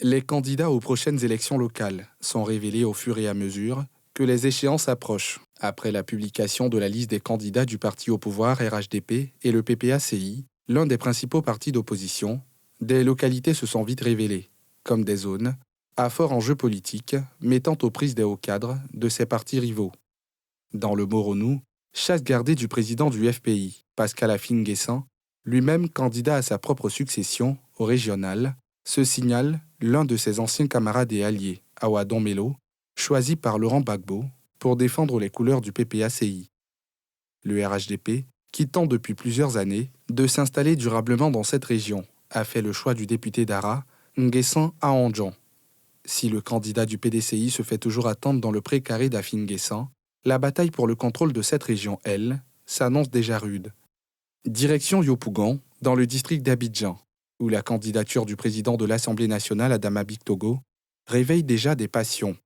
Les candidats aux prochaines élections locales sont révélés au fur et à mesure que les échéances approchent. Après la publication de la liste des candidats du parti au pouvoir RHDP et le PPACI, l'un des principaux partis d'opposition, des localités se sont vite révélées, comme des zones à fort enjeu politique, mettant aux prises des hauts cadres de ces partis rivaux. Dans le Moronou, chasse gardée du président du FPI, Pascal Afin-Guessan, lui-même candidat à sa propre succession au régional, se signale l'un de ses anciens camarades et alliés, Awadon Melo, choisi par Laurent Gbagbo pour défendre les couleurs du PPACI. Le RHDP, qui tente depuis plusieurs années de s'installer durablement dans cette région, a fait le choix du député d'Ara, Nguessan Aondjon. Si le candidat du PDCI se fait toujours attendre dans le précaré d'Afin-Guessan, la bataille pour le contrôle de cette région, elle, s'annonce déjà rude. Direction Yopougon, dans le district d'Abidjan, où la candidature du président de l'Assemblée nationale, Adama Bictogo, réveille déjà des passions.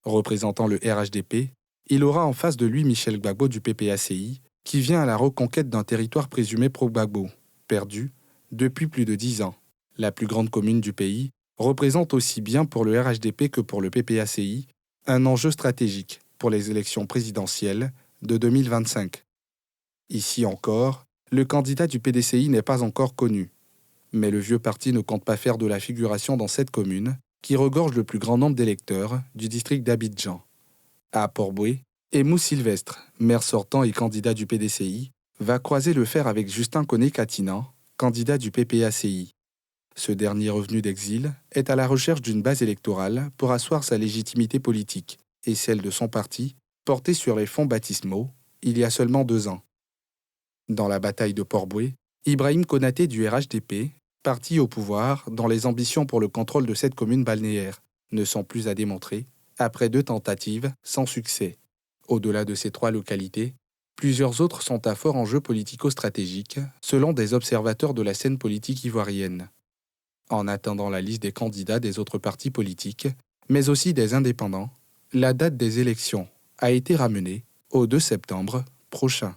Représentant le RHDP, il aura en face de lui Michel Gbagbo du PPACI, qui vient à la reconquête d'un territoire présumé pro-Gbagbo, perdu depuis plus de 10 ans. La plus grande commune du pays représente aussi bien pour le RHDP que pour le PPACI un enjeu stratégique pour les élections présidentielles de 2025. Ici encore, le candidat du PDCI n'est pas encore connu. Mais le vieux parti ne compte pas faire de la figuration dans cette commune, qui regorge le plus grand nombre d'électeurs du district d'Abidjan. À Port-Boué, Emou Sylvestre, maire sortant et candidat du PDCI, va croiser le fer avec Justin Koné-Katinan, candidat du PPACI. Ce dernier revenu d'exil est à la recherche d'une base électorale pour asseoir sa légitimité politique et celle de son parti, portée sur les fonds baptismaux il y a seulement 2 ans. Dans la bataille de Port-Boué, Ibrahim Konaté du RHDP, parti au pouvoir dont les ambitions pour le contrôle de cette commune balnéaire ne sont plus à démontrer, après 2 tentatives sans succès. Au-delà de ces 3 localités, plusieurs autres sont à fort enjeu politico-stratégique, selon des observateurs de la scène politique ivoirienne. En attendant la liste des candidats des autres partis politiques, mais aussi des indépendants, la date des élections a été ramenée au 2 septembre prochain.